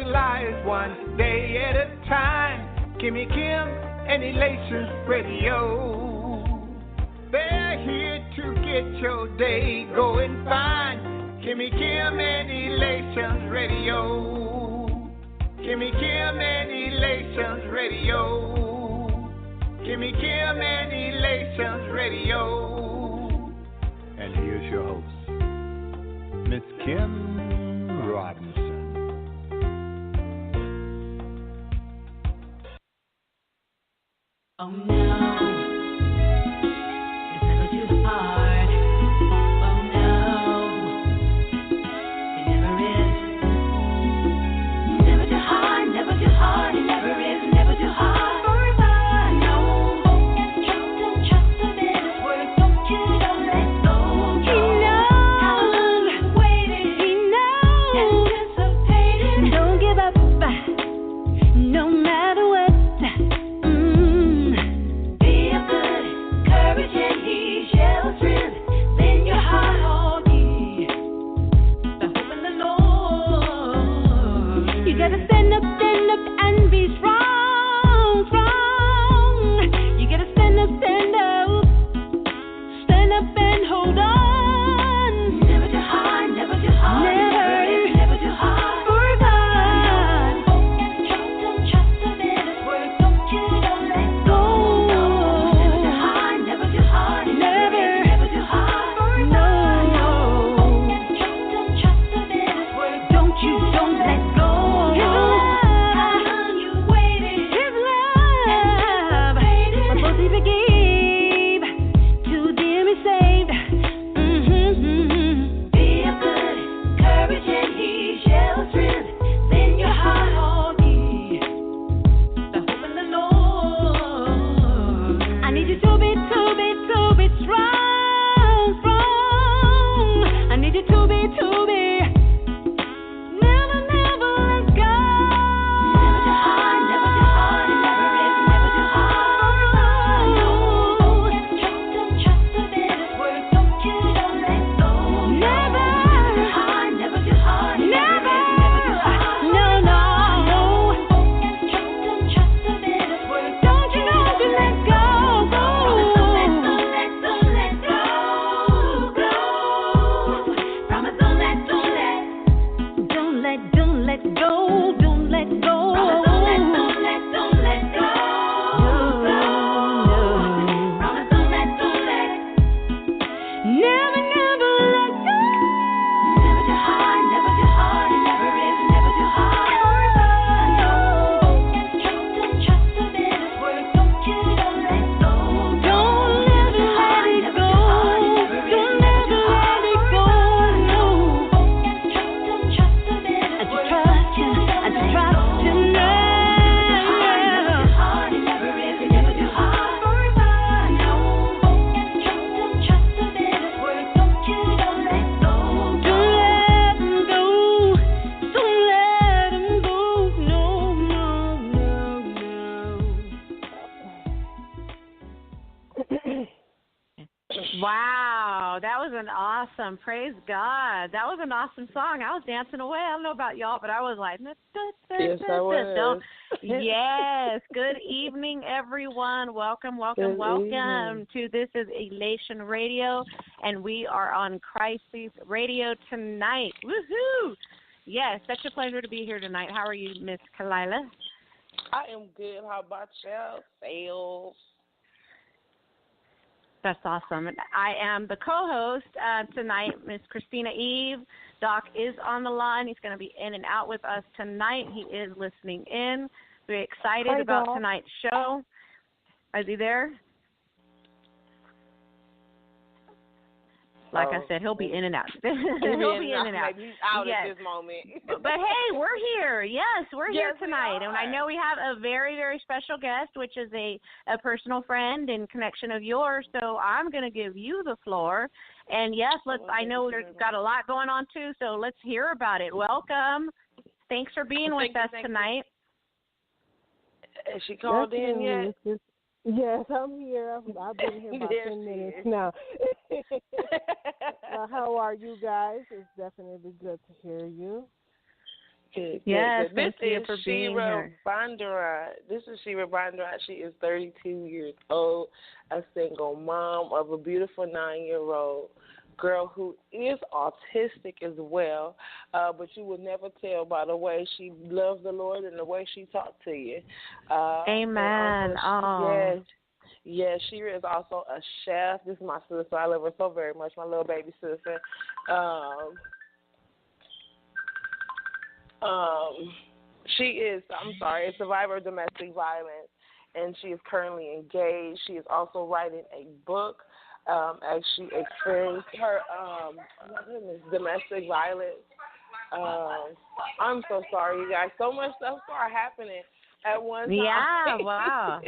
lives one day at a time. Kimmy Kim and Elations Radio. They're here to get your day going fine. Kimmy Kim and Elations Radio. Kimmy Kim and Elations Radio. Kimmy Kim and Elations Radio. And here's your host, Miss Kim Robinson. Oh no, it's never too hard. Oh no, it never is. Never too hard, never too hard. It never is, never too hard. No, trust him in his word. Don't you let go. He knows how long you waited. He knows, anticipated. Don't give up, no matter what. Stand up and be strong, strong. You gotta stand up and hold on. Never too hard, never too hard. Never too hard. For God, trust him in his word. Don't let go. Never too hard, never too hard. No, trust him in his word. Don't let go. Wow, that was an awesome, praise God. That was an awesome song. I was dancing away. I don't know about y'all, but I was like, yes, I was. Yes, good evening, everyone. Welcome to This is Elation Radio, and we are on Crisis Radio tonight. Woohoo! Yes, such a pleasure to be here tonight. How are you, Miss Kalila? I am good. How about y'all? Sales. That's awesome. I am the co-host tonight, Miss Christina Eve. Doc is on the line. He's going to be in and out with us tonight. He is listening in. We're excited about tonight's show. Is he there? Like I said, he'll be in and out. He'll be in and out. Maybe he's out at this moment. But hey, we're here. Yes, we're here tonight. And I know we have a very, very special guest, which is a personal friend and connection of yours. So I'm going to give you the floor. And yes, I know we've got a lot going on too, so let's hear about it. Welcome. Thanks for being with us tonight. Has she called in yet? Yes, I'm here. I've been here about 10 minutes now. How are you guys? It's definitely good to hear you. Good, Yes, good. This thank you is for being Shira here. Bondurant. This is Shira Bondurant. She is 32 years old, a single mom of a beautiful 9-year-old girl who is autistic as well, but you would never tell by the way she loves the Lord and the way she talked to you. Amen. Yes, yes, she is also a chef. This is my sister. I love her so very much, my little baby sister. She is, a survivor of domestic violence, and she is currently engaged. She is also writing a book as she experienced her domestic violence. I'm so sorry, you guys. So much stuff started happening at one time. Yeah, wow.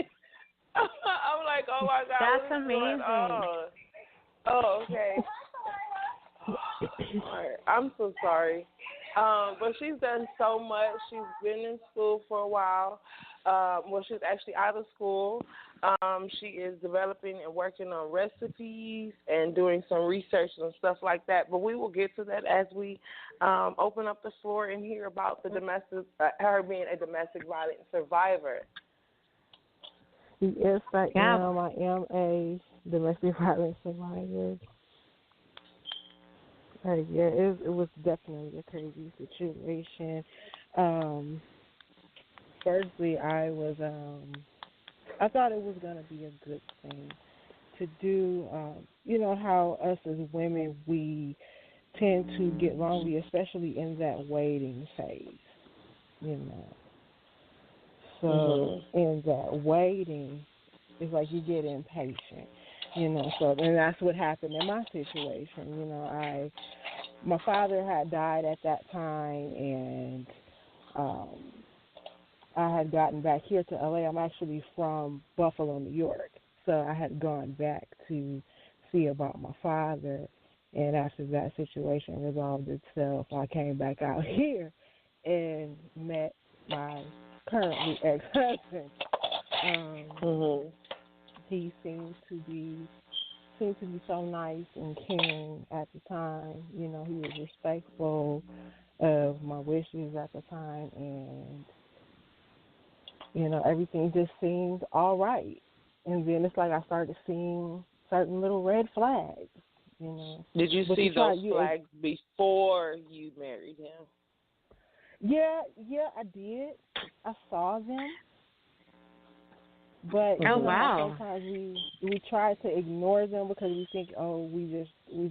I'm like, oh my God. That's amazing. Oh, okay. All right. I'm so sorry. But she's done so much. She's been in school for a while. She's actually out of school. She is developing and working on recipes and doing some research and stuff like that. But we will get to that as we open up the floor and hear about the her being a domestic violence survivor. Yes, I am. I am a domestic violence survivor. It was definitely a crazy situation. Firstly, I thought it was going to be a good thing to do. You know how us as women, we tend to get lonely, especially in that waiting phase, you know. So in that waiting, it's like you get impatient, you know. So and that's what happened in my situation. You know, my father had died at that time, and I had gotten back here to LA. I'm actually from Buffalo, New York, so I had gone back to see about my father. And after that situation resolved itself, I came back out here and met my currently ex-husband. He seemed to be so nice and caring at the time. You know, he was respectful of my wishes at the time, and you know, everything just seemed all right. And then it's like I started seeing certain little red flags. You know. Did you see those flags before you married him? Yeah, I did. I saw them. But sometimes we try to ignore them because we think, oh, we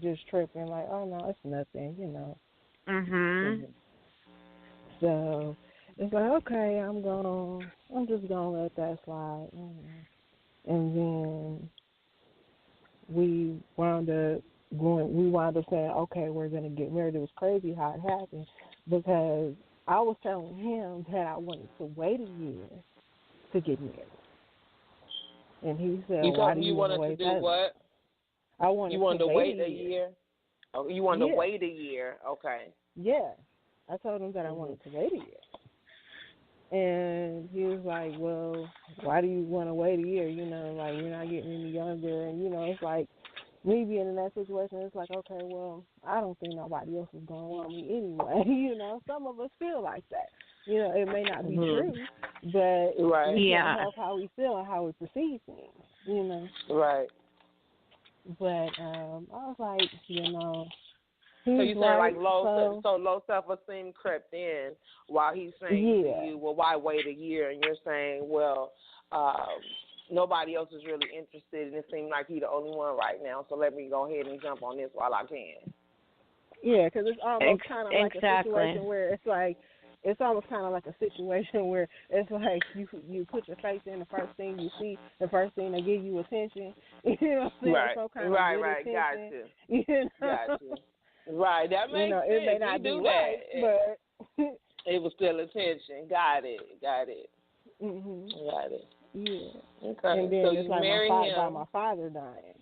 just tripping, like, oh no, it's nothing, you know. So it's like, okay, I'm just gonna let that slide, you know. And then we wound up saying, okay, we're gonna get married. It was crazy how it happened because I was telling him that I wanted to wait a year to get married. And he said, why do you want to wait? What? I wanted to wait a year. Oh, you wanted to wait a year. Okay. Yeah. I told him that I wanted to wait a year. And he was like, well, why do you want to wait a year? You know, like, you're not getting any younger. And, you know, it's like, me being in that situation, it's like, okay, well, I don't think nobody else is going to want me anyway. You know, some of us feel like that. You know, it may not be true, but we can't help how we feel and how we perceive things, you know. Right. But I was like, you know, so you saying right, like low self-esteem crept in while he's saying to you, well, why wait a year? And you're saying, well, nobody else is really interested, and it seems like he's the only one right now, so let me go ahead and jump on this while I can. Yeah, because it's almost kind of like a situation where it's like, it's almost kind of like a situation where it's like you put your face in, the first thing you see, the first thing they give you attention. You know what I'm saying? Right, some kind of right, attention, gotcha. You know? Gotcha. Right, that makes sense. It may not be right, but it was still attention. Got it. Got it. Yeah. Okay. And then so it's you like married him by my father dying.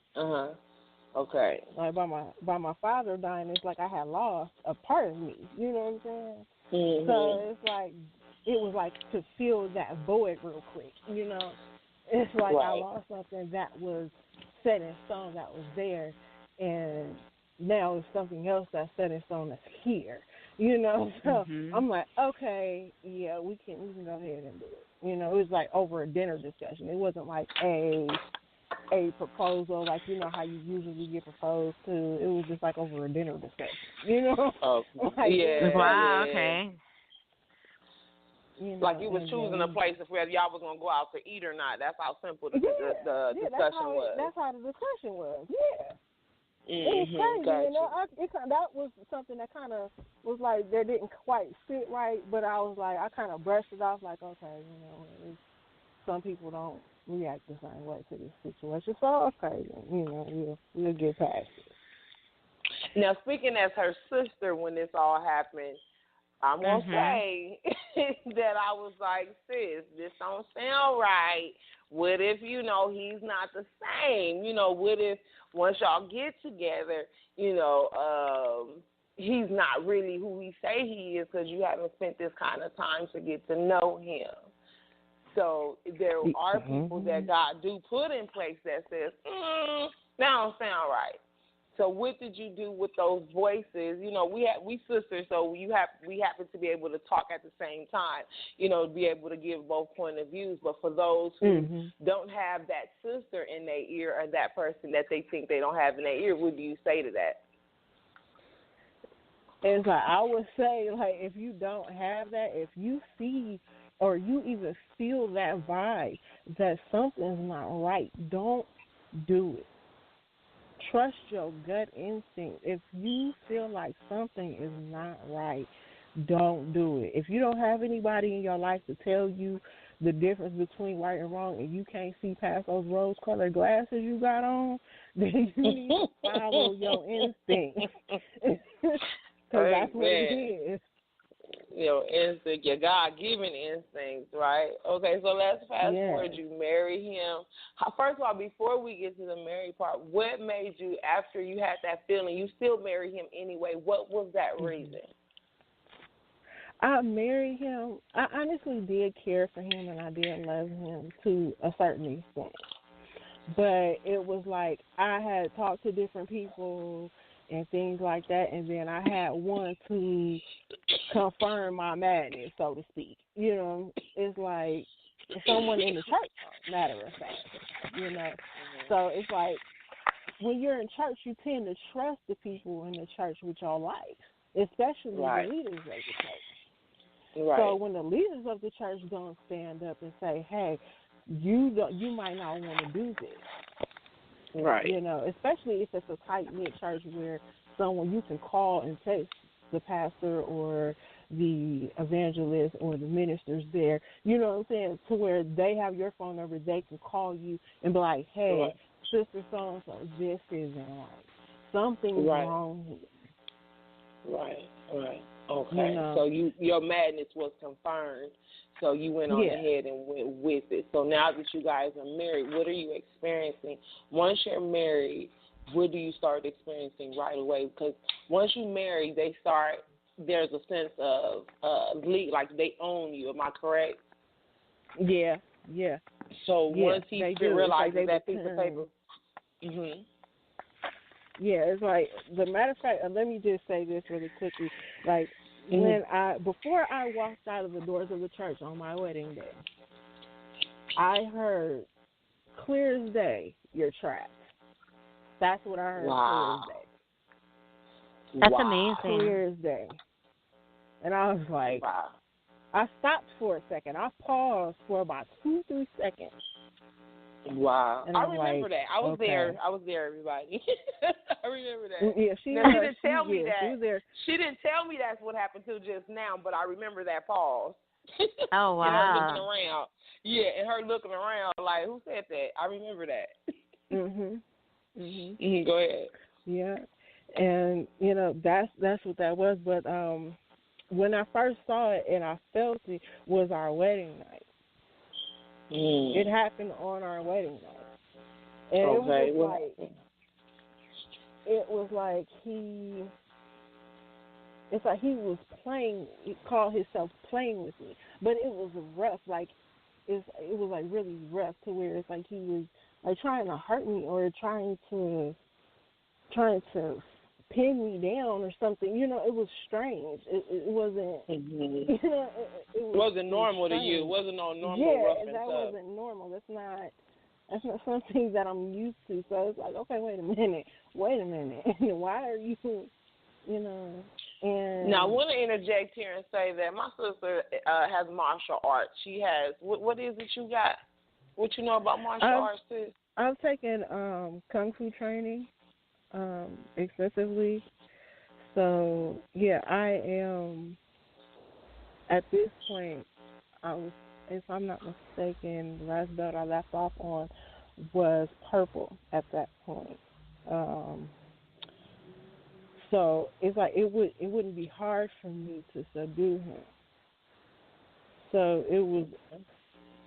Okay. Like by my father dying, it's like I had lost a part of me. You know what I'm saying? So it's like it was like to fill that void real quick. You know, it's like I lost something that was set in stone, that was there, and now it's something else that's set in stone that's here. You know, so Mhm. I'm like, okay, yeah, we can go ahead and do it. You know, it was like over a dinner discussion. It wasn't like a proposal, like you know how you usually get proposed to. It was just like over a dinner discussion. You know, Oh, like Wow. yeah. Okay. you Like know, you was and choosing a then place if whether y'all was gonna go out to eat or not. That's how simple the yeah, discussion was. that's how the discussion was. Yeah. It was Mhm. crazy, you know. Gotcha. That was something that kind of was like that didn't quite sit right, but I was like, I kind of brushed it off, like, okay, you know, some people don't react the same way to this situation, so okay, you know, we'll get past it. Now, speaking as her sister, when this all happened, I'm gonna Mhm. say that I was like, sis, this don't sound right. What if he's not the same? What if once y'all get together, he's not really who he say he is because you haven't spent this kind of time to get to know him. So there are people that God do put in place that says, that don't sound right. So what did you do with those voices? We sisters, so we happen to be able to talk at the same time. Be able to give both point of views. But for those who don't have that sister in their ear or that person that they think they don't have in their ear, what do you say to that? It's like I would say, like, if you don't have that, if you see or you even feel that vibe that something's not right, don't do it. Trust your gut instinct. If you feel like something is not right, don't do it. If you don't have anybody in your life to tell you the difference between right and wrong and you can't see past those rose-colored glasses you got on, then you need to follow your instinct. Because that's what it is. Your instinct, your God-given instincts, right? Okay, so let's fast forward. You marry him. First of all, before we get to the married part, what made you, after you had that feeling, you still married him anyway? What was that reason? I married him. I honestly did care for him and I did love him to a certain extent. But it was like I had talked to different people and things like that, and then I had one to confirm my madness, so to speak. It's like someone in the church, matter of fact. So it's like when you're in church, you tend to trust the people in the church with your life, especially the leaders of the church. Right. So when the leaders of the church don't stand up and say, hey, you might not want to do this. Right. Especially if it's a tight-knit church where someone you can call and text the pastor or the evangelist or the ministers there, you know what I'm saying, to where they have your phone number, they can call you and be like, hey, sister so-and-so, this isn't right. Something's wrong here. Right. Okay. So your madness was confirmed. So you went on ahead and went with it. So now that you guys are married, what are you experiencing? Once you're married, what do you start experiencing right away? Because once you marry, there's a sense of like they own you. Am I correct? Yeah. So once he realizes like that piece of paper. Mhm. Yeah, it's like, the matter of fact, let me just say this really quickly. Like, before I walked out of the doors of the church on my wedding day, I heard clear as day, you're trapped. That's what I heard clear as day. That's amazing. Clear as day. And I was like, I stopped for a second. I paused for about 2-3 seconds. Wow. And I remember that. I was there, everybody. I remember that. Yeah, she didn't tell me that. She was there. She didn't tell me that's what happened till just now, but I remember that pause. Oh, wow. And her looking around. Yeah, and her looking around like, who said that? I remember that. Go ahead. Yeah. And, that's what that was. But when I first saw it and I felt it was our wedding night. It happened on our wedding night. And it was like he was playing, he called himself playing with me. But it was rough, like it was like really rough to where it's like he was like trying to hurt me or trying to pin me down or something. You know, it was strange. It wasn't. You know, it wasn't normal to you. It wasn't no normal. Yeah, rough and that tough. wasn't normal. That's not something that I'm used to. So it's like, okay, wait a minute. Why are you, you know? And now I want to interject here and say that my sister has martial arts. She has. What is it you got? What you know about martial arts, sis? I've taken kung fu training extensively. So yeah, I am at this point. If I'm not mistaken, the last belt I left off on was purple at that point. So it's like it wouldn't be hard for me to subdue him. So it was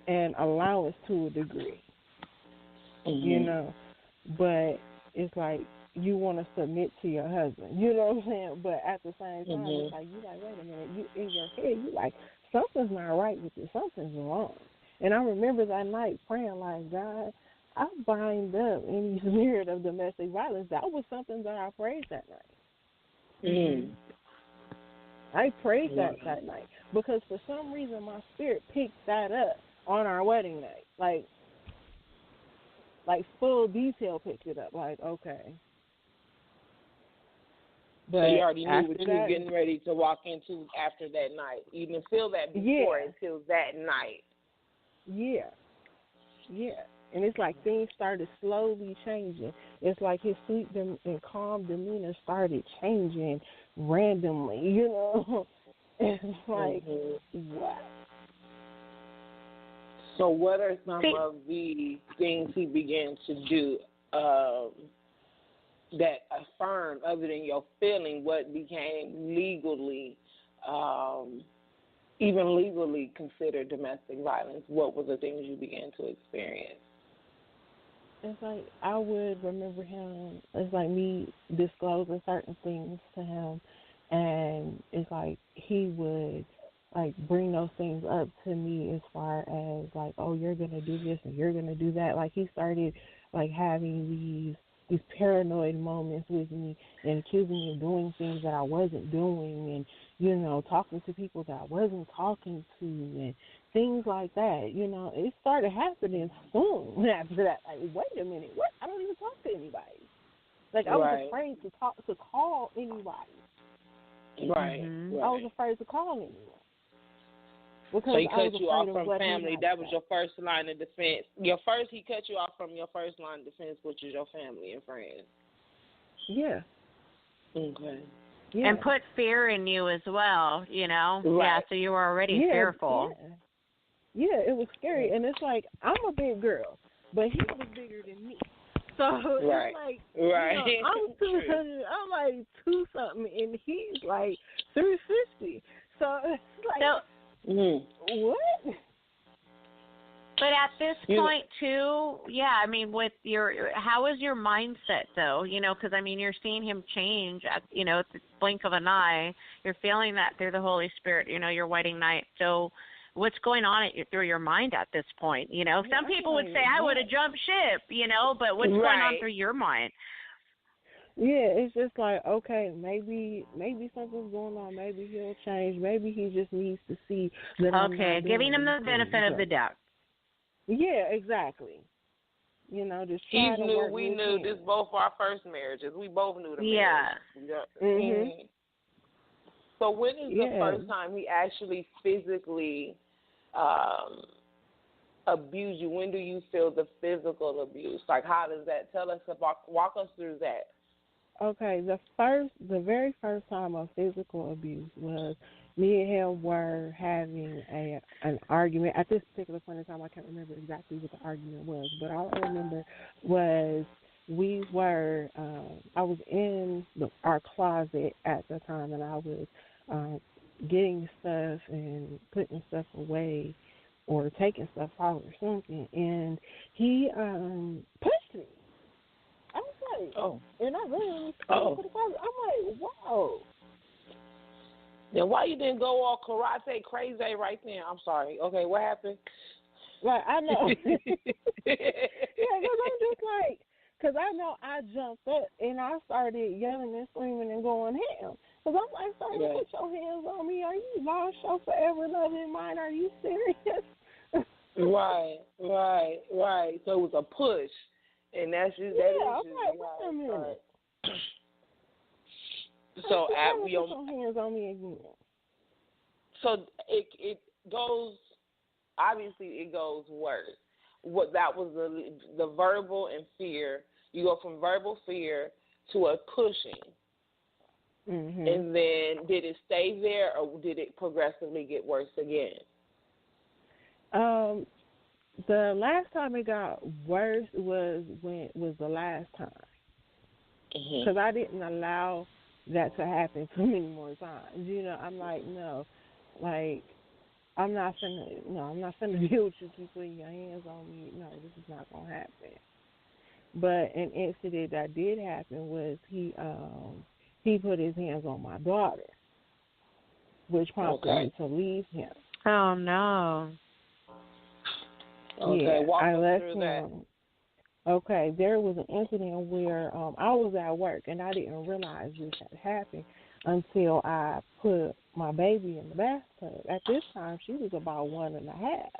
an allowance to a degree, you know. But it's like you want to submit to your husband, you know what I'm saying? But at the same time, it's like you like, wait a minute, you in your head, you like, something's not right with you, something's wrong. And I remember that night praying like, God, I bind up any spirit of domestic violence. That was something that I prayed that night. I prayed that night because for some reason my spirit picked that up on our wedding night. Like full detail picked it up. Like, okay. But so you already knew what you were getting ready to walk into after that night. You didn't feel that before until that night. Yeah. And it's like things started slowly changing. It's like his sweet and calm demeanor started changing randomly, you know. It's like, what? So what are some of the things he began to do that affirmed, other than your feeling, what became legally, even legally considered domestic violence? What were the things you began to experience? It's like I would remember him, it's like me disclosing certain things to him, and it's like he would like bring those things up to me as far as like, oh, you're going to do this and you're going to do that. Like he started like having these paranoid moments with me and accusing me of doing things that I wasn't doing and, you know, talking to people that I wasn't talking to and things like that. You know, it started happening soon after that. Like, wait a minute, what? I don't even talk to anybody. Like, I was afraid to call anybody. Right. I was afraid to call anyone. Because so he cut you off from family. That was your first line of defense. He cut you off from your first line of defense, which is your family and friends. Yeah. Okay. Yeah. And put fear in you as well, you know? Right. Yeah, so you were already fearful. Yeah, it was scary. And it's like, I'm a big girl, but he was bigger than me. So it's like, you know, I'm like 2-something, and he's like 350. So it's like, what? But at this point, too, I mean, with how is your mindset, though? You know, because, I mean, you're seeing him change at, you know, at the blink of an eye. You're feeling that through the Holy Spirit, you know, your wedding night. So what's going on through your mind at this point? You know, some people would say, I would have jumped ship, you know, but what's going on through your mind? Yeah, it's just like, okay, maybe something's going on. Maybe he'll change. Maybe he just needs to see that I'm not giving him the benefit of the doubt. Yeah, exactly. You know, just we knew this both our first marriages. We both knew the marriage. Yeah. So when is the first time he actually physically abused you? When do you feel the physical abuse? Like, how does that? Tell us walk us through that. Okay, the very first time of physical abuse was me and him were having an argument. At this particular point in time, I can't remember exactly what the argument was, but all I remember was I was in our closet at the time, and I was getting stuff and putting stuff away or taking stuff out or something, and he pushed me. I was like, and I really to the closet. I'm like, wow. Then why you didn't go all karate crazy right then? I'm sorry. Okay, what happened? Right, I know. Yeah, because I'm just like, Because I know I jumped up and I started yelling and screaming and going ham. Because I'm like, sir, you put your hands on me. Are you lost your forever love in mine? Are you serious? Right. So it was a push, and that's just that is I'm just like, wait a minute. So put your hands on me again. So it goes. Obviously, it goes worse. What that was the verbal and fear. You go from verbal fear to a pushing. Mm-hmm. And then did it stay there, or did it progressively get worse again? The last time it got worse was the last time, because I didn't allow that to happen too many more times. You know, I'm like, no, like I'm not finna deal with you keep putting your hands on me. No, this is not gonna happen. But an incident that did happen was he put his hands on my daughter, which prompted me to leave him. Oh no. Okay, yeah, I left him. That. Okay, there was an incident where I was at work and I didn't realize this had happened until I put my baby in the bathtub. At this time, she was about 1.5.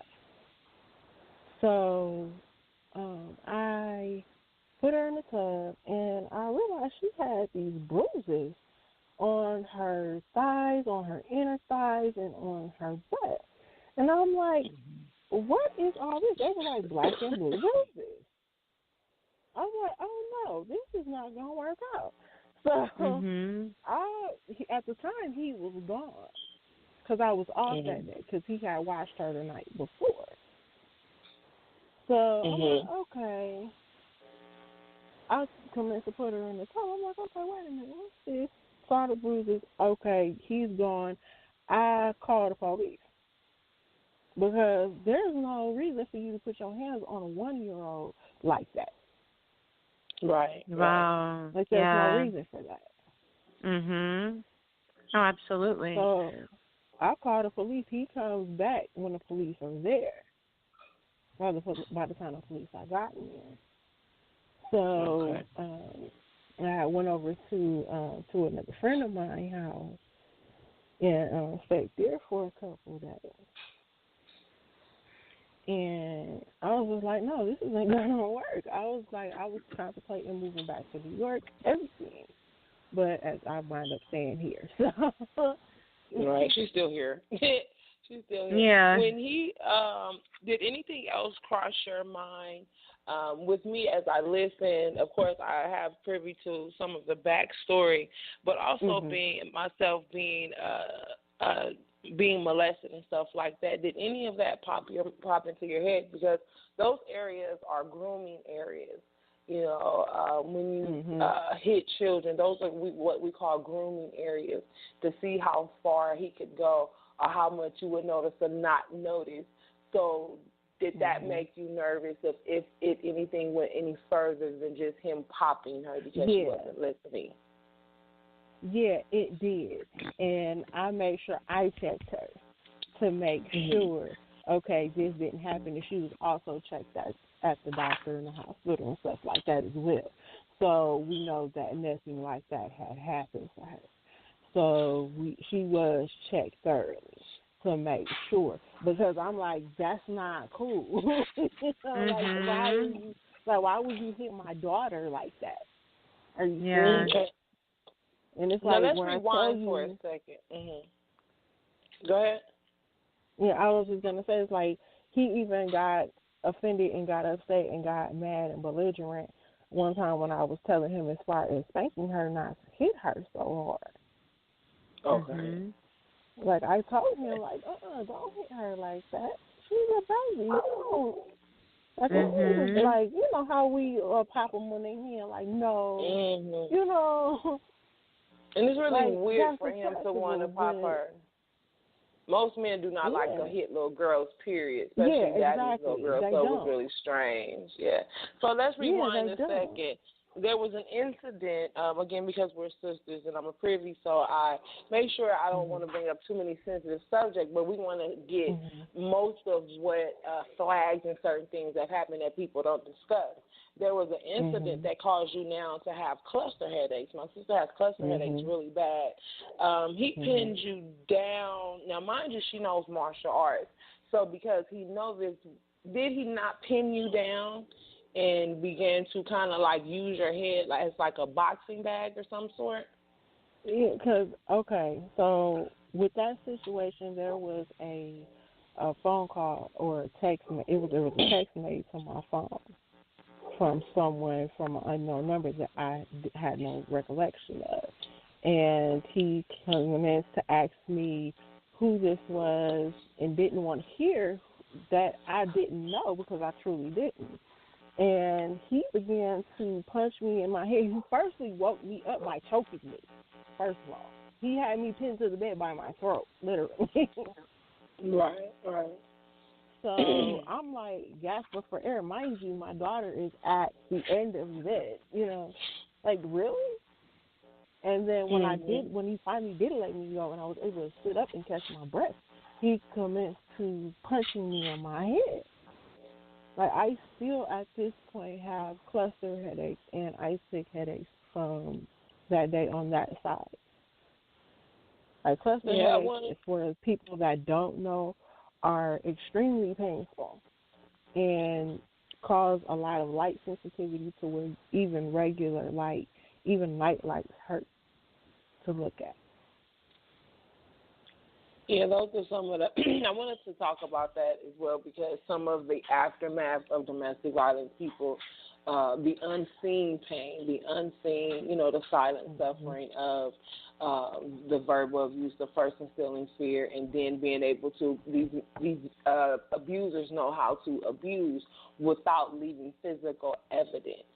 So I put her in the tub, and I realized she had these bruises on her thighs, on her inner thighs, and on her butt. And I'm like, what is all this? They were like black and blue bruises. I was like, oh no, this is not going to work out. So at the time, he was gone because I was off that day because he had watched her the night before. So I'm like, okay. I commenced to put her in the tub. I'm like, okay, wait a minute, what's this? Saw the bruises. Okay, he's gone. I called the police because there's no reason for you to put your hands on a 1-year-old like that. Right. Wow. Like there's no reason for that. Oh, absolutely. So I called the police. He comes back when the police are there. By the time the police I got there. So I went over to another friend of mine's house and stayed there for a couple of days. And I was just like, no, this isn't going to work. I was contemplating moving back to New York, everything. But as I wound up staying here. So. Right, she's still here. She's still here. Yeah. When he did anything else cross your mind? With me, as I listen, of course, I have privy to some of the backstory, but also being molested and stuff like that. Did any of that pop into your head? Because those areas are grooming areas. You know, when you hit children, those are what we call grooming areas, to see how far he could go or how much you would notice or not notice. So did that make you nervous if anything went any further than just him popping her because she wasn't listening? Yeah, it did. And I made sure I checked her to make sure, okay, this didn't happen. And she was also checked at the doctor and the hospital and stuff like that as well. So we know that nothing like that had happened for her. So she was checked thoroughly to make sure, because I'm like, that's not cool. Why would you hit my daughter like that? Are you serious? And it's like, let's when rewind for a second. Go ahead. Yeah, I was just gonna say, it's like he even got offended and got upset and got mad and belligerent one time when I was telling him as far as spanking her not to hit her so hard. Okay. Like, I told him, like, don't hit her like that. She's a baby. Like, like, you know how we pop them when they hear, like, no. You know. And it's really like, weird for him to want to pop her. Most men do not like to hit little girls, period. Especially daddy's little girls. So it was really strange. Yeah. So let's rewind a second. there was an incident, again, because we're sisters and I'm a privy, so I make sure I don't want to bring up too many sensitive subjects, but we want to get most of what flags and certain things that happen that people don't discuss. There was an incident that caused you now to have cluster headaches. My sister has cluster headaches really bad. He pinned you down. Now, mind you, she knows martial arts. So because he knows this, did he not pin you down and began to kind of like use your head like it's like a boxing bag or some sort? Yeah, because, okay, so with that situation, there was a phone call or a text. There was a text made to my phone from someone from an unknown number that I had no recollection of. And he commenced to ask me who this was and didn't want to hear that I didn't know because I truly didn't. And he began to punch me in my head. He firstly woke me up by choking me, first of all. He had me pinned to the bed by my throat, literally. Right. So I'm like gasping for air. Mind you, my daughter is at the end of the bed, like, really? And then when he finally did let me go and I was able to sit up and catch my breath, he commenced to punching me in my head. Like, I still at this point have cluster headaches and ice pick headaches from that day on that side. Like, cluster headaches, for people that don't know, are extremely painful and cause a lot of light sensitivity to where even regular light, even night lights hurt to look at. Yeah, those are some of the I wanted to talk about that as well because some of the aftermath of domestic violence, people, the unseen pain, the unseen, the silent suffering of the verbal abuse, the first instilling fear, and then being able to, these abusers know how to abuse without leaving physical evidence.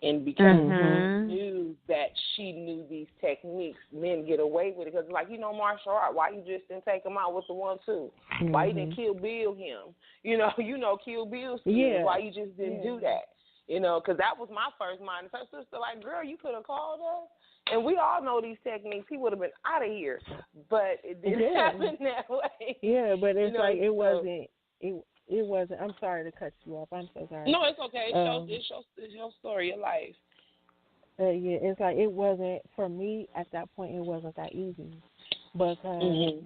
And because she knew that she knew these techniques, men get away with it. Because, like, martial art, why you just didn't take him out with the 1-2? Why you didn't Kill Bill him? Kill Bill skills. Yeah. Why you just didn't do that? Because that was my first mind. Her sister, like, girl, you could have called us. And we all know these techniques. He would have been out of here. But it didn't happen that way. Yeah, but it's it wasn't. It wasn't. I'm sorry to cut you off. I'm so sorry. No, it's okay. It's your story, your life. Yeah, it's like it wasn't, for me at that point, it wasn't that easy. Because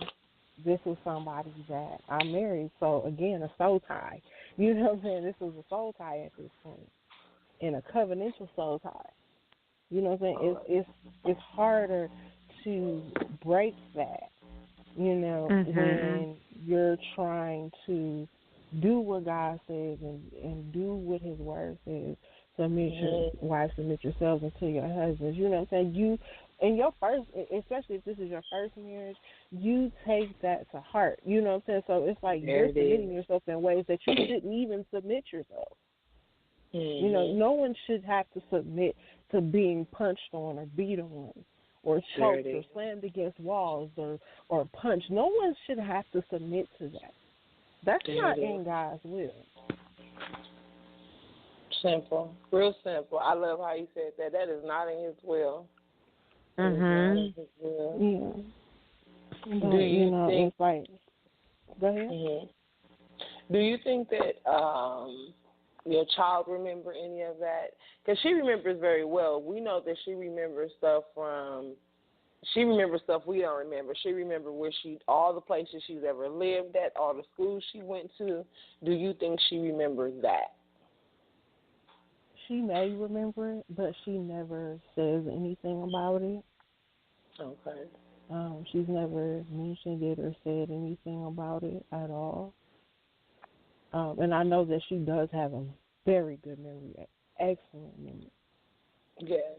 this was somebody that I married. So, again, a soul tie. You know what I'm saying? This was a soul tie at this point. And a covenantal soul tie. You know what I'm saying? It's harder to break that, when you're trying to do what God says and do what His Word says. Submit your wives, submit yourselves unto your husbands. You know what I'm saying? You, in your first, especially if this is your first marriage, you take that to heart. You know what I'm saying? So it's like you're submitting yourself in ways that you shouldn't even submit yourself. No one should have to submit to being punched on or beat on or choked or slammed against walls or punched. No one should have to submit to that. That's not in God's will. Simple. Real simple. I love how you said that. That is not in His will. Yeah. Do you think, it's like, go ahead. Do you think that your child remember any of that? Because she remembers very well. We know that she remembers stuff we don't remember. She remembers all the places she's ever lived at, all the schools she went to. Do you think she remembers that? She may remember it, but she never says anything about it. Okay. She's never mentioned it or said anything about it at all. And I know that she does have a very good memory, excellent memory. Yes.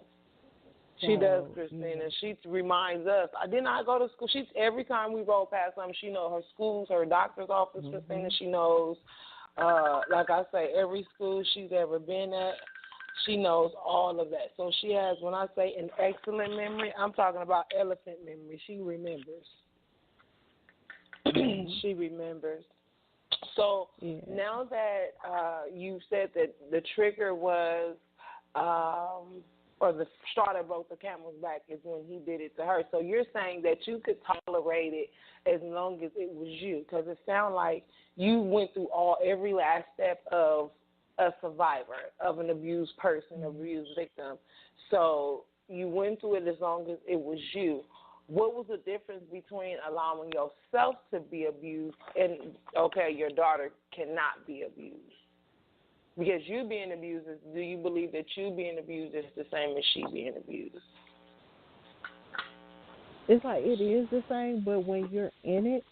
She does, Christina. Yeah. She reminds us. Didn't I go to school? Every time we roll past something, she knows her schools, her doctor's office, Christina. She knows, like I say, every school she's ever been at. She knows all of that. So she has, when I say an excellent memory, I'm talking about elephant memory. She remembers. She remembers. So now that you said that the trigger was or the straw that broke the camel's back is when he did it to her. So you're saying that you could tolerate it as long as it was you, because it sounds like you went through every last step of a survivor, of an abused person, abused victim. So you went through it as long as it was you. What was the difference between allowing yourself to be abused and, okay, your daughter cannot be abused? Because you being abused, do you believe that you being abused is the same as she being abused? It's like it is the same, but when you're in it,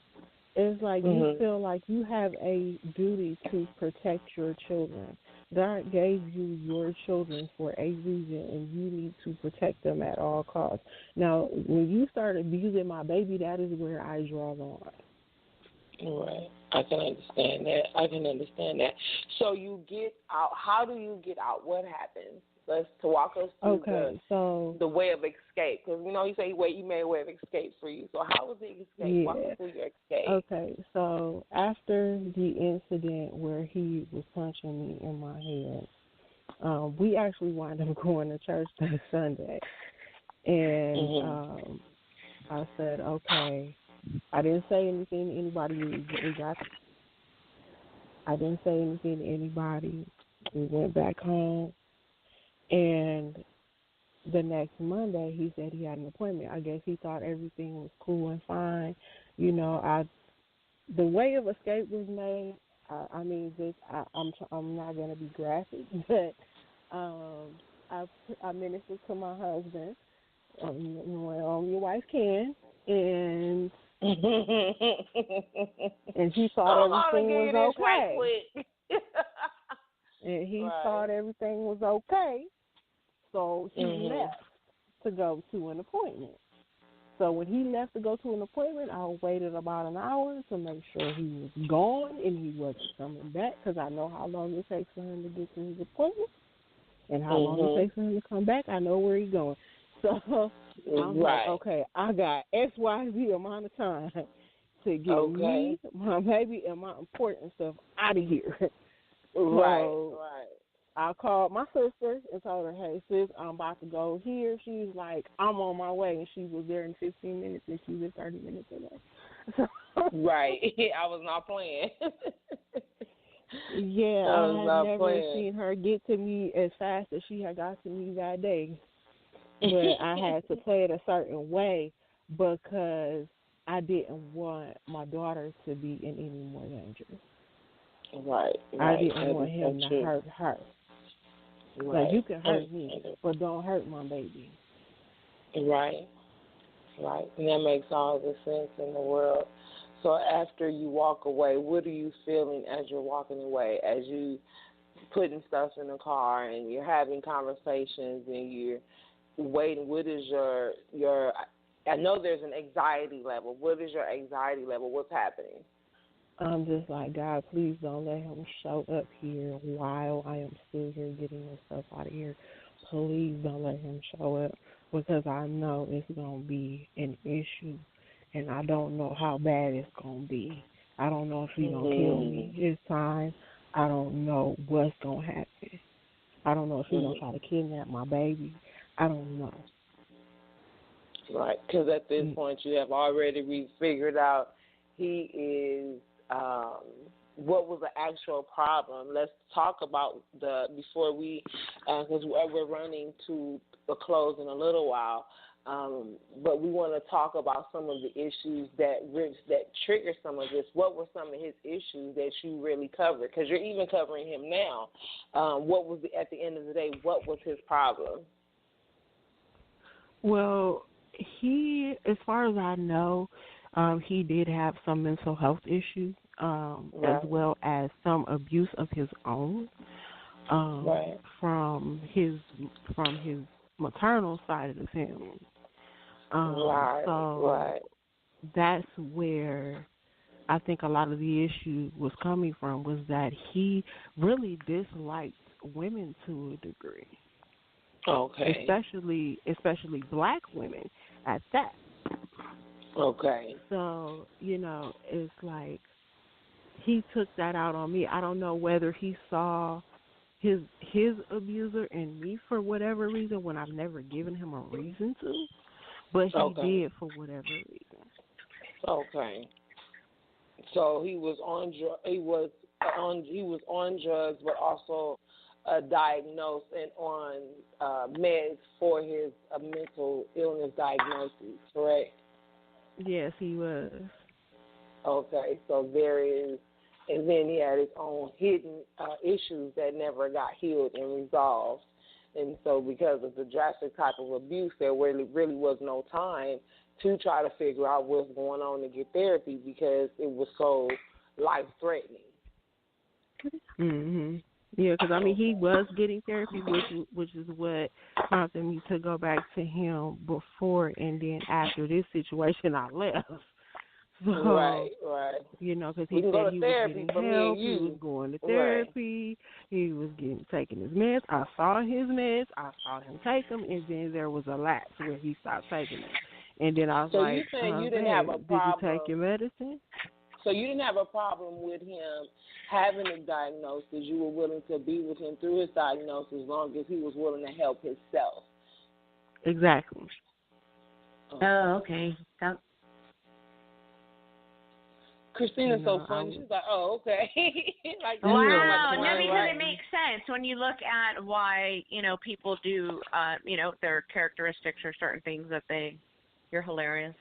it's like you feel like you have a duty to protect your children. God gave you your children for a reason, and you need to protect them at all costs. Now, when you start abusing my baby, that is where I draw the line. Right. I can understand that. So you get out. How do you get out? What happens? Let's walk us through the way of escape. Because, you say you made a way of escape for you. So how was the escape? Yeah. Walk us through your escape. Okay, so after the incident where he was punching me in my head, we actually wound up going to church that Sunday. And I said, okay, I didn't say anything to anybody. I didn't say anything to anybody. We went back home, and the next Monday he said he had an appointment. I guess he thought everything was cool and fine. The way of escape was made. I'm not going to be graphic, but I ministered to my husband. Your wife can, and and he thought everything was okay. And he thought everything was okay, so he left to go to an appointment. So when he left to go to an appointment, I waited about an hour to make sure he was gone and he wasn't coming back, because I know how long it takes for him to get to his appointment and how long it takes for him to come back. I know where he's going. So I'm like, okay, I got XYZ amount of time to get me, my baby, and my important stuff out of here. So I called my sister and told her, hey, sis, I'm about to go here. She's like, I'm on my way. And she was there in 15 minutes, and she was 30 minutes away. So, I was not playing. Yeah, I had never seen her get to me as fast as she had got to me that day. But I had to play it a certain way because I didn't want my daughter to be in any more danger. Right. I didn't want him to hurt her. Like, you can hurt me, but don't hurt my baby. Right. And that makes all the sense in the world. So after you walk away, what are you feeling as you're walking away, as you putting stuff in the car and you're having conversations and you're waiting? What is your I know there's an anxiety level. What is your anxiety level? What's happening? I'm just like, God, please don't let him show up here while I am still here getting this stuff out of here. Please don't let him show up, because I know it's going to be an issue, and I don't know how bad it's going to be. I don't know if he's going to kill me this time. I don't know what's going to happen. I don't know if he's going to try to kidnap my baby. I don't know. Right, because at this point you have already figured out he is, what was the actual problem. Let's talk about before we, because we're running to a close in a little while, but we want to talk about some of the issues that trigger some of this. What were some of his issues that you really covered? Because you're even covering him now. What was at the end of the day, what was his problem? Well, he, as far as I know, he did have some mental health issues, as well as some abuse of his own from his maternal side of the family. That's where I think a lot of the issue was coming from, was that he really disliked women to a degree. Okay. Especially black women at that. Okay. So, it's like he took that out on me. I don't know whether he saw his abuser and me for whatever reason when I've never given him a reason to, but he did for whatever reason. Okay. So he was on drugs, but also diagnosed and on meds for his mental illness diagnosis, correct? Yes, he was. Okay, so there is, and then he had his own hidden issues that never got healed and resolved. And so because of the drastic type of abuse, there really was no time to try to figure out what's going on to get therapy because it was so life-threatening. Mhm. Yeah, because, I mean, he was getting therapy, which is what prompted me to go back to him before and then after this situation I left. So, right. You know, because he said he was getting help, he was going to therapy, he was taking his meds. I saw his meds, I saw him take them, and then there was a lapse where he stopped taking them. And then I was so you saying you didn't have a problem? Did you take your medicine? So you didn't have a problem with him having a diagnosis. You were willing to be with him through his diagnosis as long as he was willing to help himself. Exactly. Oh, okay. Christina's so funny. She's like, oh, okay. Like, wow. No, because it makes sense when you look at why, people do, their characteristics or certain things that you're hilarious.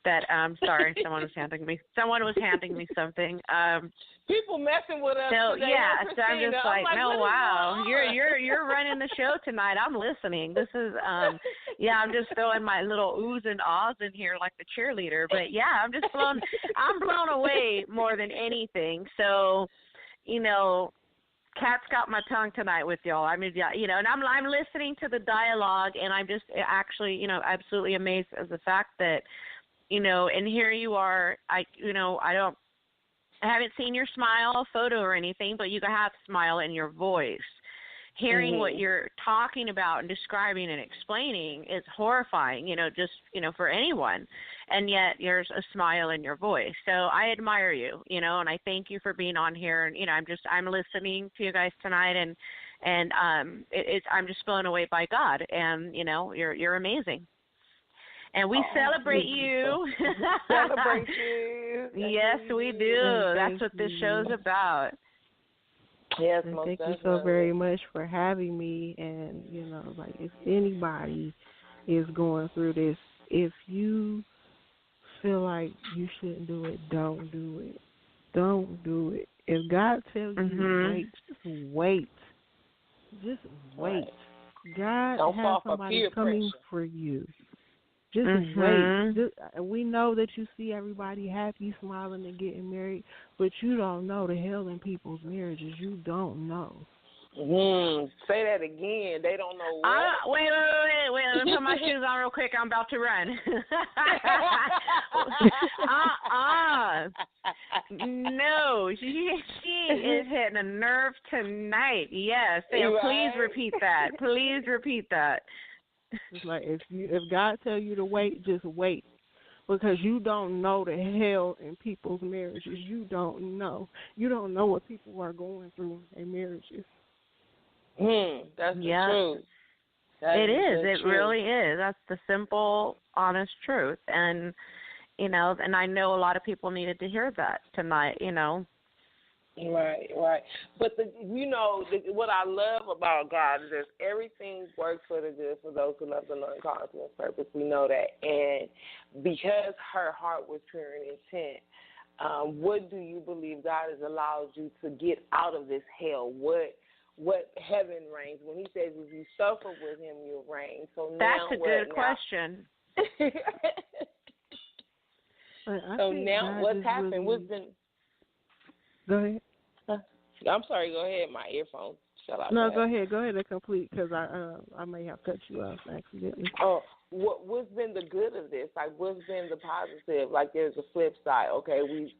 That sorry, someone was handing me something. People messing with us. So today, yeah, no, so I'm just like no, wow, you're running the show tonight. I'm listening. This is I'm just throwing my little oohs and ahs in here like the cheerleader. But yeah, I'm blown away more than anything. So, cat's got my tongue tonight with y'all. I mean, and I'm listening to the dialogue, and I'm just actually, absolutely amazed at the fact that, and here you are. I haven't seen your smile photo or anything, but you have smile in your voice. Hearing what you're talking about and describing and explaining is horrifying, for anyone. And yet there's a smile in your voice. So I admire you, and I thank you for being on here. And, I'm listening to you guys tonight and I'm just blown away by God. And, you're amazing. And we celebrate you. Celebrate you. Yes, we do. That's what this show's about. Yes, thank you so very much for having me. And, if anybody is going through this, if you feel like you shouldn't do it, don't do it. Don't do it. If God tells you to wait, just wait. Just wait. God don't has somebody coming for you. Just wait. We know that you see everybody happy, smiling, and getting married, but you don't know the hell in people's marriages. You don't know. Say that again. They don't know what. Wait. Let me put my shoes on real quick. I'm about to run. No, she is hitting a nerve tonight. Yes. Sam, please repeat that. Please repeat that. It's like if God tells you to wait, just wait, because you don't know the hell in people's marriages. You don't know. You don't know what people are going through in marriages. That's the truth. It is. It really is. That's the simple, honest truth. And and I know a lot of people needed to hear that tonight. Right. But what I love about God is that everything works for the good for those who love the Lord and call to His purpose. We know that, and because her heart was pure and intent, what do you believe God has allowed you to get out of this hell? What heaven reigns when He says if you suffer with Him, you'll reign. So that's a good question. So now, what's happened? What's been? Go ahead. I'm sorry. Go ahead. My earphones fell out. No, go ahead. Go ahead and complete, because I may have cut you off accidentally. Oh, what's been the good of this? Like, what's been the positive? Like, there's a flip side. Okay, we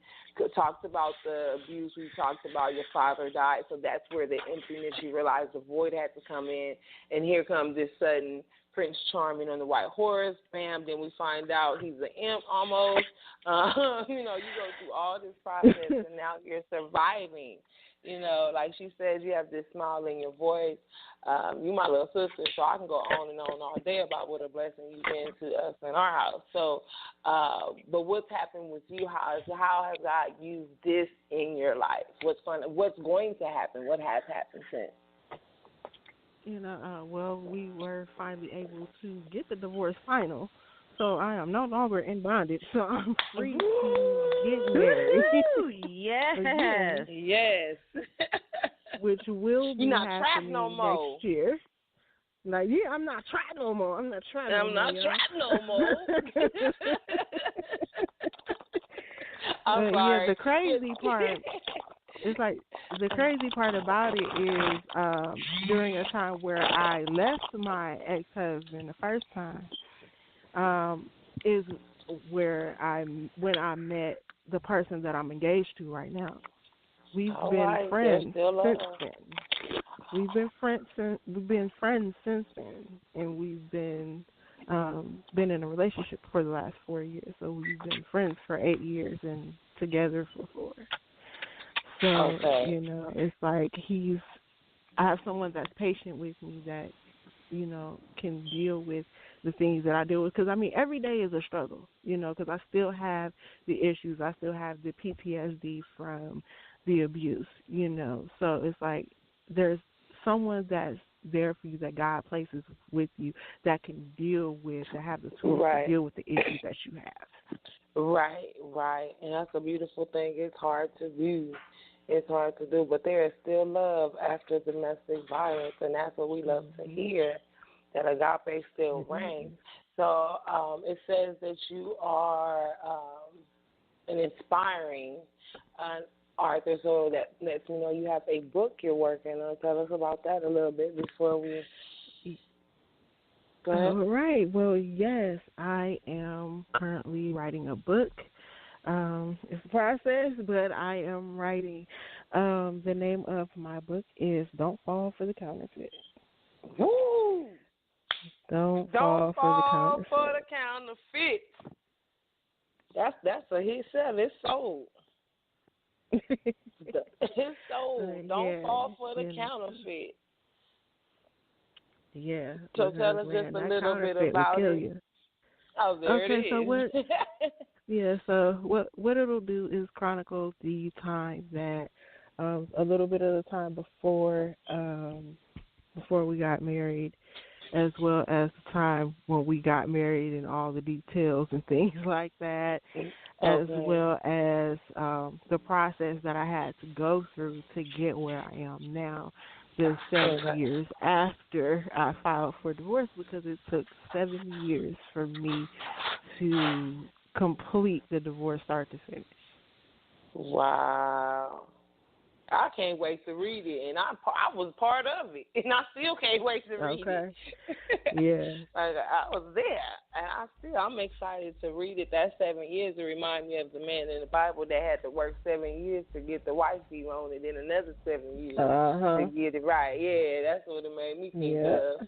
talked about the abuse. We talked about your father died, so that's where the emptiness. You realize the void had to come in, and here comes this sudden Prince Charming on the white horse. Bam! Then we find out he's an imp almost. You go through all this process, and now you're surviving You know, like she said, you have this smile in your voice. You my little sister, so I can go on and on all day about what a blessing you've been to us in our house. So, but what's happened with you? How has God used this in your life? What's going to happen? What has happened since? Well, we were finally able to get the divorce final. So I am no longer in bondage, so I'm free to get married. Yes. Again, yes. Which will be You're not trapped happening no more. next year. Like, yeah, I'm not trapped no more. I'm not trapped no more. I'm sorry. Yeah, the crazy part. It's like the crazy part about it is during a time where I left my ex-husband the first time, is when I met the person that I'm engaged to right now. We've been friends since then. We've been friends since then, and we've been in a relationship for the last 4 years. So we've been friends for 8 years and together for 4. So it's like I have someone that's patient with me that can deal with the things that I deal with. Because, every day is a struggle, because I still have the issues. I still have the PTSD from the abuse, So it's like there's someone that's there for you that God places with you that can that have the tools to deal with the issues that you have. Right. And that's a beautiful thing. It's hard to do. But there is still love after domestic violence, and that's what we love to hear, that agape still reigns. So it says that you are an inspiring author, so that lets me know you have a book you're working on. Tell us about that a little bit before we go ahead. All right. Well, yes, I am currently writing a book. It's a process, but I am writing. The name of my book is Don't Fall for the Counterfeit. Woo! Don't fall for the counterfeit. That's a hit sell. It's sold. It's sold. Don't fall for the counterfeit. Yeah. So tell us just a little bit about it. You. Oh, there it is. So what? Yeah. So what it'll do is chronicle the time that a little bit of the time before we got married, as well as the time when we got married and all the details and things like that, as well as the process that I had to go through to get where I am now, just 7 years after I filed for divorce, because it took 7 years for me to complete the divorce start to finish. Wow. I can't wait to read it, and I was part of it, and I still can't wait to read it. Yeah. I was there, and I'm excited to read it. That 7 years to remind me of the man in the Bible that had to work 7 years to get the wife he wanted, then another 7 years to get it right. Yeah, that's what it made me think of.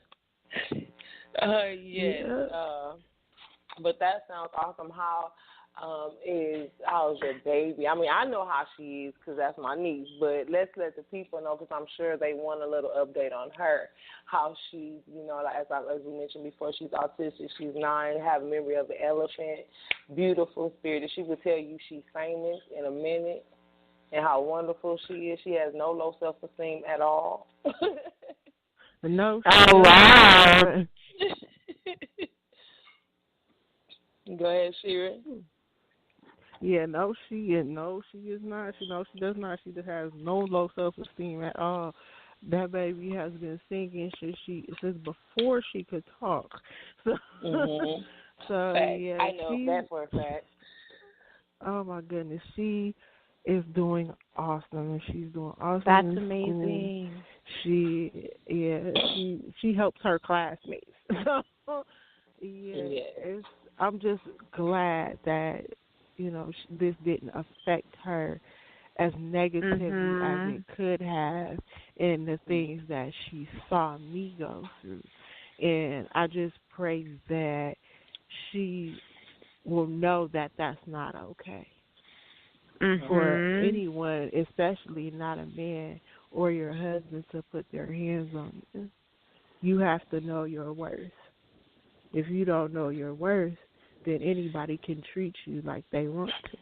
But that sounds awesome. How's your baby? I know how she is because that's my niece, but let's let the people know, because I'm sure they want a little update on her. How she's, as we mentioned before, she's autistic. She's 9, have memory of the elephant, beautiful spirit. She would tell you she's famous in a minute and how wonderful she is. She has no low self-esteem at all. No. Oh, wow. Go ahead, Shira. Yeah, no, she is not. She does not. She just has no low self-esteem at all. That baby has been singing since before she could talk. So, so yeah, I know that for a fact. Oh my goodness, she is doing awesome, and she's doing awesome. That's amazing. She helps her classmates. So I'm just glad that this didn't affect her as negatively as it could have in the things that she saw me go through. And I just pray that she will know that that's not okay. for Mhm. anyone, especially not a man or your husband, to put their hands on you. You have to know your worth. If you don't know your worth, then anybody can treat you like they want to.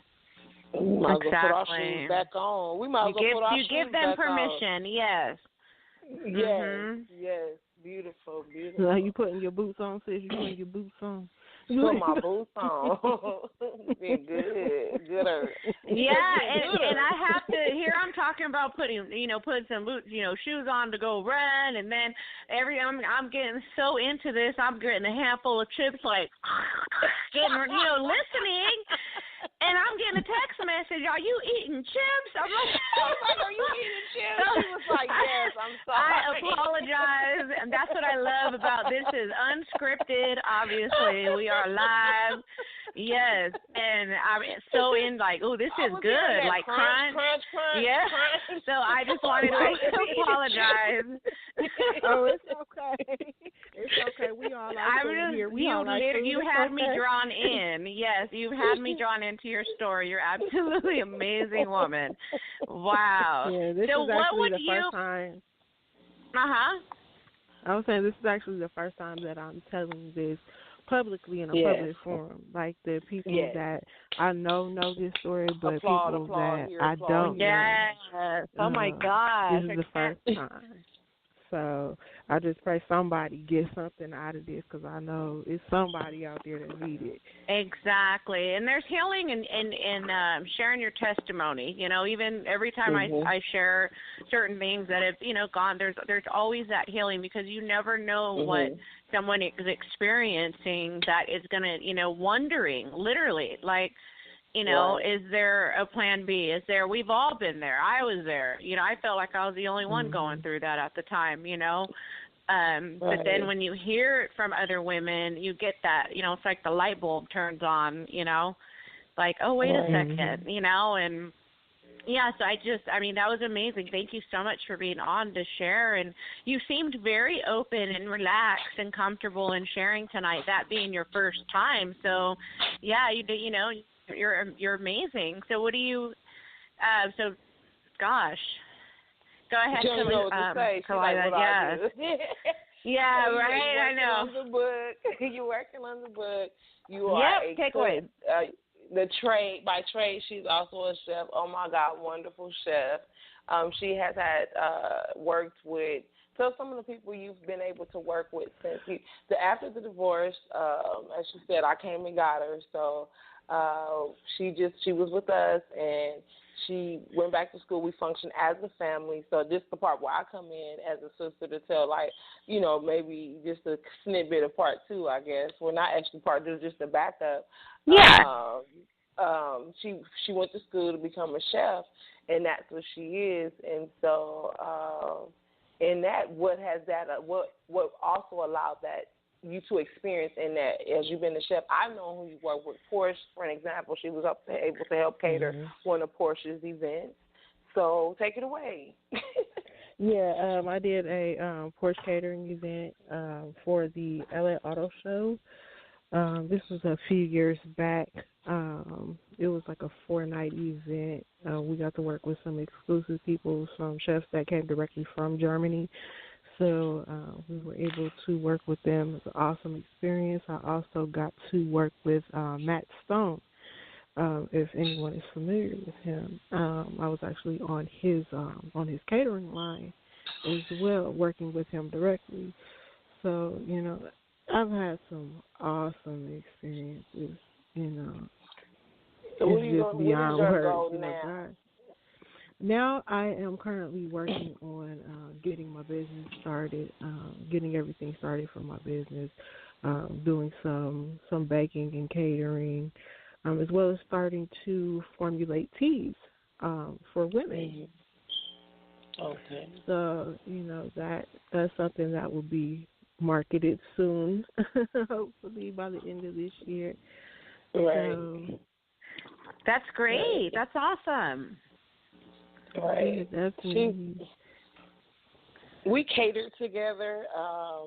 We might as well put our Exactly. shoes back on. We might as well put our shoes give them back on. permission. Yes. Yes, Mhm. yes. Beautiful, So beautiful. you putting your boots on, sis? You putting your boots on? Put my boots on. Been good. Gooder. Yeah, and I have to. Here I'm talking about putting some boots, shoes on to go run, and then I'm getting so into this. I'm getting a handful of chips, like getting listening, and I'm getting a text message. Are you eating chips? I'm like, are you eating chips? She was like, yes. I'm sorry. I apologize, and that's what I love about this. Is unscripted. Obviously, we are live. Yes, and I'm so in like, oh, this is good, like crunch. Yeah. Crunch. So I just wanted to apologize. Oh, it's okay. It's okay. We all like here. You had me drawn in. Yes, you've had me drawn into your story. You're absolutely amazing woman. Wow. Yeah, this so is what actually would the you? first time. I was saying this is actually the first time that I'm telling this publicly in a public forum. Like the people that I know this story, but people that I don't know. Yes. Oh my gosh. This is the first time. So I just pray somebody gets something out of this, because I know it's somebody out there that needs it. Exactly. And there's healing in sharing your testimony. Even every time I share certain things that have, gone, there's always that healing, because you never know what someone is experiencing that is going to, wondering, literally, like, is there a plan B? We've all been there. I was there. I felt like I was the only one going through that at the time, But then when you hear it from other women, you get that, it's like the light bulb turns on, like, oh, wait a second, and yeah, so that was amazing. Thank you so much for being on to share. And you seemed very open and relaxed and comfortable in sharing tonight, that being your first time. So, yeah, you're amazing. So what do you, gosh. Go ahead, She don't know what to say. She's like, what I do. Yeah, so right, I know. You're working on the book. You are a take away. By trade, she's also a chef. Oh my God, wonderful chef. She has had worked with some of the people you've been able to work with since after the divorce. As she said, I came and got her. So she was with us, and she went back to school. We function as a family. So this is the part where I come in as a sister to tell, like, maybe just a snippet of part two, I guess. Well, not actually part two, just a backup. Yeah. She went to school to become a chef, and that's what she is. And so, in that, what also allowed that you to experience in that, as you've been a chef, I've known who you work with. Porsche, for an example, she was able to help cater one of Porsche's events. So take it away. Yeah, I did a Porsche catering event for the LA Auto Show. This was a few years back. It was like a 4-night event. We got to work with some exclusive people, some chefs that came directly from Germany. So we were able to work with them. It was an awesome experience. I also got to work with Matt Stone, if anyone is familiar with him. I was actually on his catering line as well, working with him directly. So, I've had some awesome experiences, So it's just beyond words. now? God. Now I am currently working on getting my business started, getting everything started for my business, doing some baking and catering, as well as starting to formulate teas for women. Okay. So, that's something that will be marketed soon, hopefully by the end of this year. Right. So, that's great. That's awesome. Right. Yeah, definitely. We catered together.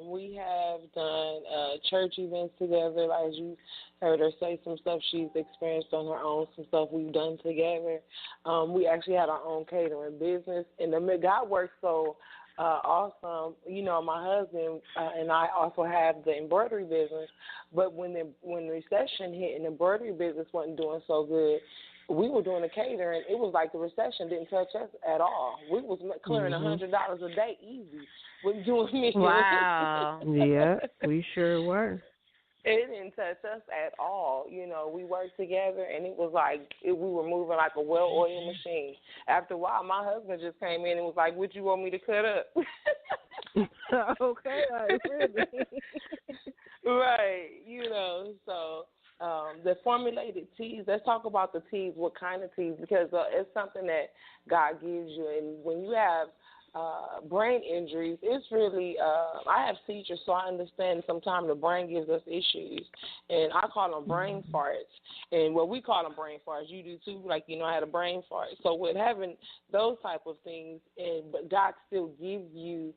We have done church events together. Like, as you heard her say some stuff she's experienced on her own, some stuff we've done together. We actually had our own catering business. And God works so awesome. You know, my husband and I also have the embroidery business. But when the recession hit and the embroidery business wasn't doing so good, we were doing the catering. It was like the recession didn't touch us at all. We was clearing $100 a day easy with doing meals. Wow. Yeah, we sure were. It didn't touch us at all. You know, we worked together, and it was like we were moving like a well-oiled machine. After a while, my husband just came in and was like, "What you want me to cut up?" Okay, like, really? Right. You know, so. The formulated teas, let's talk about the teas, what kind of teas, because it's something that God gives you. And when you have brain injuries, it's really, I have seizures, so I understand sometimes the brain gives us issues. And I call them brain farts. And what we call them brain farts, you do too, like, you know, I had a brain fart. So with having those type of things, but God still gives you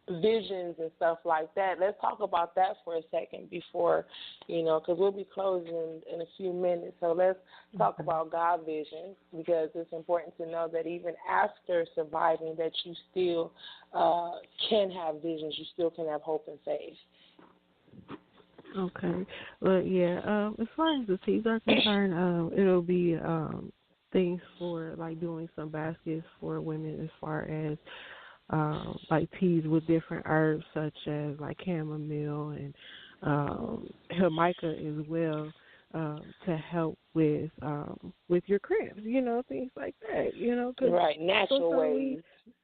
visions and stuff like that. Let's talk about that for a second before, you know, because we'll be closing in a few minutes. So let's talk about God visions, because it's important to know that even after surviving, that you still can have visions. You still can have hope and faith. Okay. Well, yeah, as far as the teas are concerned, it'll be things for, like, doing some baskets for women as far as like teas with different herbs such as like chamomile and Jamaica as well, to help with your cramps, you know, things like that, you know. Cause right, natural ways.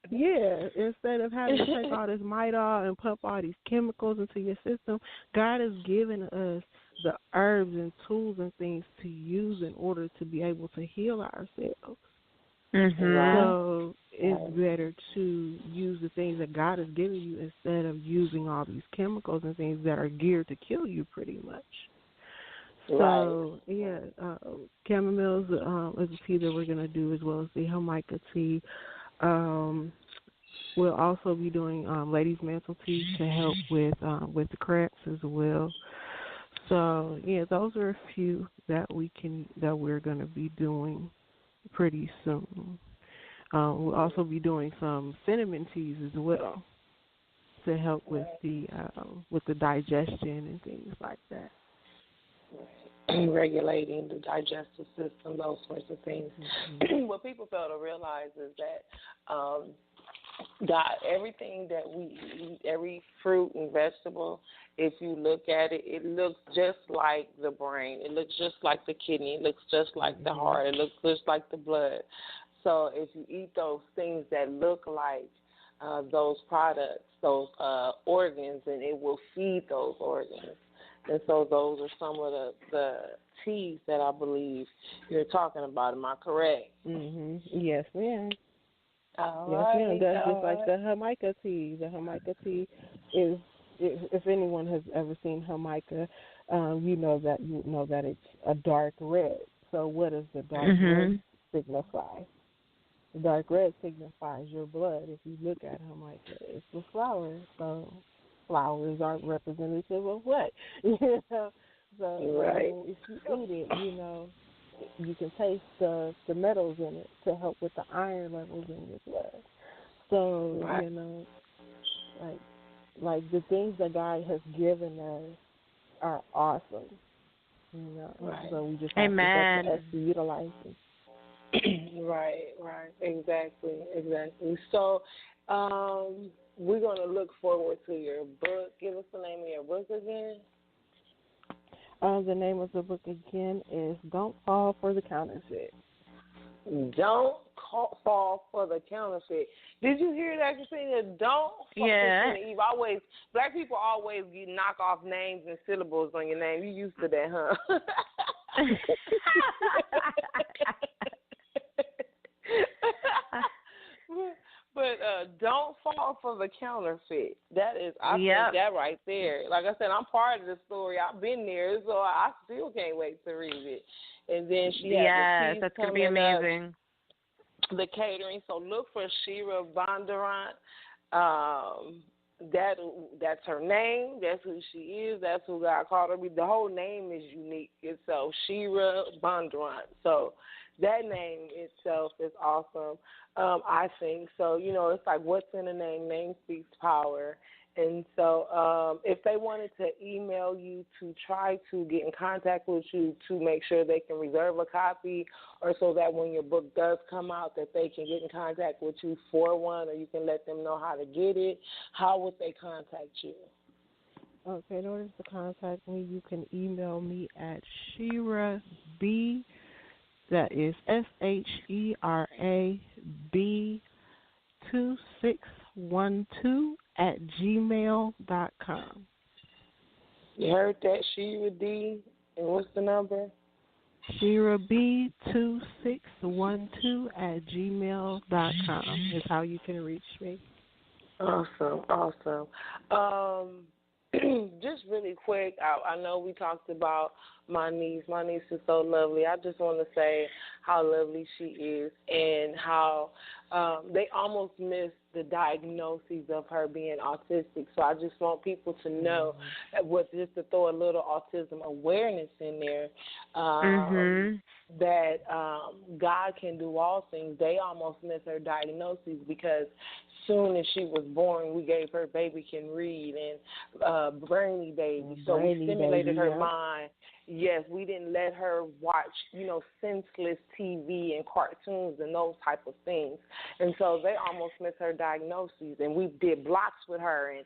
Yeah, instead of having to take all this Midol and pump all these chemicals into your system, God has given us the herbs and tools and things to use in order to be able to heal ourselves. So it's better to use the things that God has given you instead of using all these chemicals and things that are geared to kill you pretty much. So, yeah, chamomile is a tea that we're going to do, as well as the Jamaica tea. We'll also be doing ladies' mantle tea to help with the cramps as well. So, yeah, those are a few that we're going to be doing pretty soon. We'll also be doing some cinnamon teas as well to help with the digestion and things like that. Regulating the digestive system, those sorts of things. What people fail to realize is that God, everything that we eat, every fruit and vegetable, if you look at it, it looks just like the brain. It looks just like the kidney. It looks just like the heart. It looks just like the blood. So if you eat those things that look like those products, those organs, then it will feed those organs. And so those are some of the teas that I believe you're talking about. Am I correct? Yes, ma'am. Yes, ma'am. That's just like the Jamaica tea. The Jamaica tea is, if anyone has ever seen Jamaica, you know that it's a dark red. So what does the dark red signify? The dark red signifies your blood. If you look at Jamaica, it's a flower. So flowers are representative of what? You know? So if you eat it, you know, you can taste the metals in it to help with the iron levels in your blood. So, you know, like the things that God has given us are awesome. You know, so we just have to utilize them. Right, exactly. So, we're going to look forward to your book. Give us the name of your book again. The name of the book again is Don't Fall for the Counterfeit. Don't fall for the counterfeit. Did you hear that, Christina? Don't fall Christina. Black people always knock off names and syllables on your name. You used to that, huh? But don't fall for the counterfeit. That is, I think that right there. Like I said, I'm part of the story. I've been there, so I still can't wait to read it. And then she has the teas that's going to coming be amazing. Up. the catering. So look for Shira Bondurant. That's her name. That's who she is. That's who God called her. The whole name is unique itself, Shira Bondurant. So that name itself is awesome. I think so. It's like what's in a name? Name speaks power. And so if they wanted to email you to try to get in contact with you to make sure they can reserve a copy, or so that when your book does come out that they can get in contact with you for one, or you can let them know how to get it, how would they contact you? Okay, in order to contact me, you can email me at Shira B. That is SHERAB2612 at gmail.com. You heard that, Shira D. And what's the number? Shira B2612 at gmail.com is how you can reach me. Awesome. Just really quick, I know we talked about my niece. My niece is so lovely. I just want to say how lovely she is and how they almost missed the diagnosis of her being autistic. So I just want people to know just to throw a little autism awareness in there, that God can do all things. They almost missed her diagnosis because soon as she was born, we gave her Baby Can Read and Brainy Baby. So we stimulated her mind. Yes, we didn't let her watch, senseless TV and cartoons and those type of things. And so they almost missed her diagnosis. And we did blocks with her. And,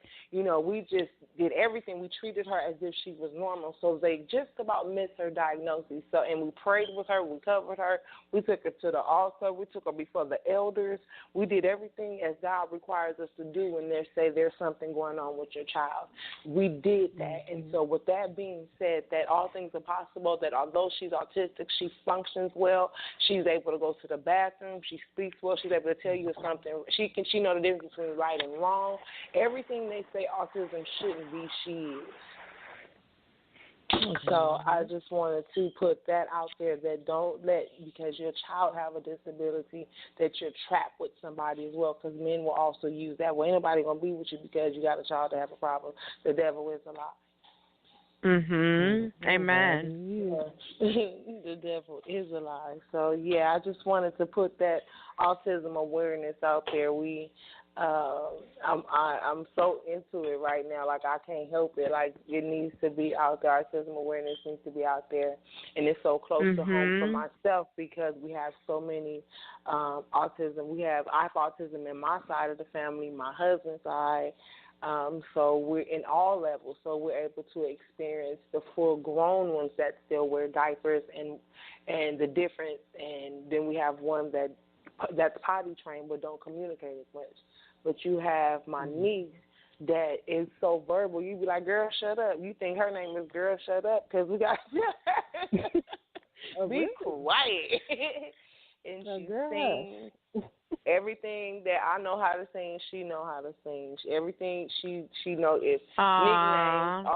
we just did everything. We treated her as if she was normal. So they just about missed her diagnosis. So, and we prayed with her. We covered her. We took her to the altar. We took her before the elders. We did everything as God requires us to do when they say there's something going on with your child. We did that. And so with that being said, that all things are possible, that although she's autistic, she functions well. She's able to go to the bathroom. She speaks well. She's able to tell you something. She knows the difference between right and wrong. Everything they say autism shouldn't be, she is. So I just wanted to put that out there, that don't let, because your child have a disability, that you're trapped with somebody as well, because men will also use that. Well, ain't nobody going to be with you because you got a child that have a problem. The devil is a lie. Amen. The devil is a lie. So yeah, I just wanted to put that autism awareness out there. I'm so into it right now. Like I can't help it. Like it needs to be out there. Autism awareness needs to be out there, and it's so close to home for myself because we have so many autism. I have autism in my side of the family, my husband's side. So we're in all levels, so we're able to experience the full-grown ones that still wear diapers and the difference. And then we have one that's potty trained but don't communicate as much. But you have my niece that is so verbal. You be like, "Girl, shut up." You think her name is Girl, Shut Up because we got be quiet. And she sings everything that I know how to sing. She know how to sing. Everything she knows is nicknames.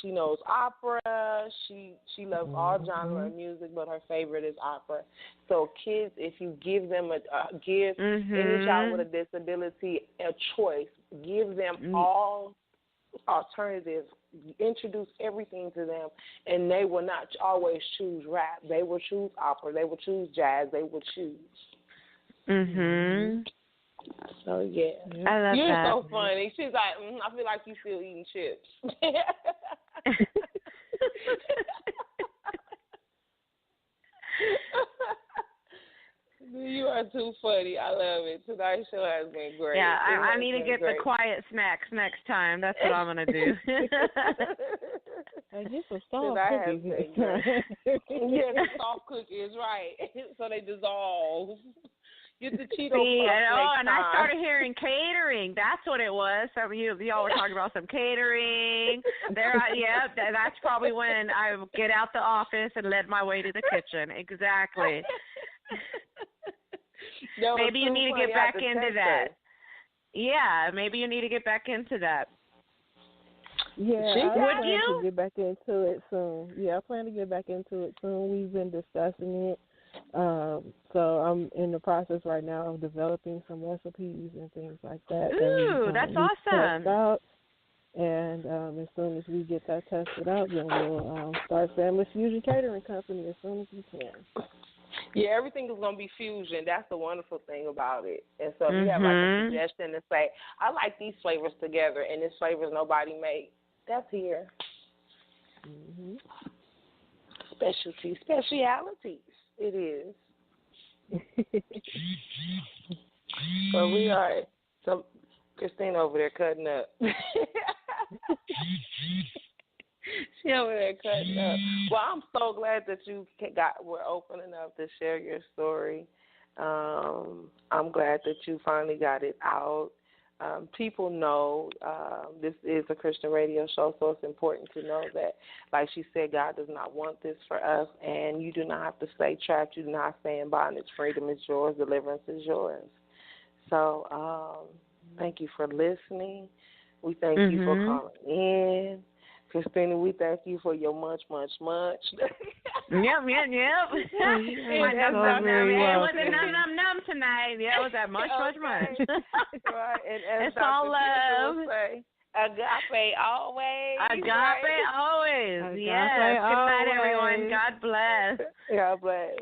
She knows opera. She loves all genre of music, but her favorite is opera. So kids, if you give them give any child with a disability a choice, give them all alternatives. Introduce everything to them, and they will not always choose rap. They will choose opera. They will choose jazz. They will choose. So yeah, I love you're that. so funny. She's like, I feel like you still eating chips. You are too funny. I love it. Tonight's show has been great. Yeah, I need to get the quiet snacks next time. That's what I'm going to do. I get some soft cookies next time. Yeah, the soft cookies, right. So they dissolve. Get the Cheeto See, Puffs and I started hearing catering. That's what it was. Some of y'all were talking about some catering. That's probably when I get out the office and led my way to the kitchen. Exactly. Maybe you need to get back into that. Yeah, maybe you need to get back into that. Yeah, I plan you? to get back into it soon. Yeah, I plan to get back into it soon. We've been discussing it. So I'm in the process right now of developing some recipes and things like that. Ooh, and, that's we awesome. test out. And as soon as we get that tested out, then we'll start Family Fusion Catering Company as soon as we can. Yeah, everything is going to be fusion. That's the wonderful thing about it. And so if you have like a suggestion to say, I like these flavors together and this flavors nobody made, that's here. Mm-hmm. Specialities, it is. So we are, so Christina over there cutting up. She over there cutting up. Well, I'm so glad that you were open enough to share your story. I'm glad that you finally got it out. People know this is a Christian radio show, so it's important to know that, like she said, God does not want this for us, and you do not have to stay trapped. You do not stay in bondage. Freedom is yours. Deliverance is yours. So thank you for listening. We thank you for calling in. Christina, we thank you for your much. Yep. It wasn't num tonight. Yeah, it was that much. Right. And it's all love. Say, agape always. Agape always. Yes. Good night, everyone. God bless. God bless.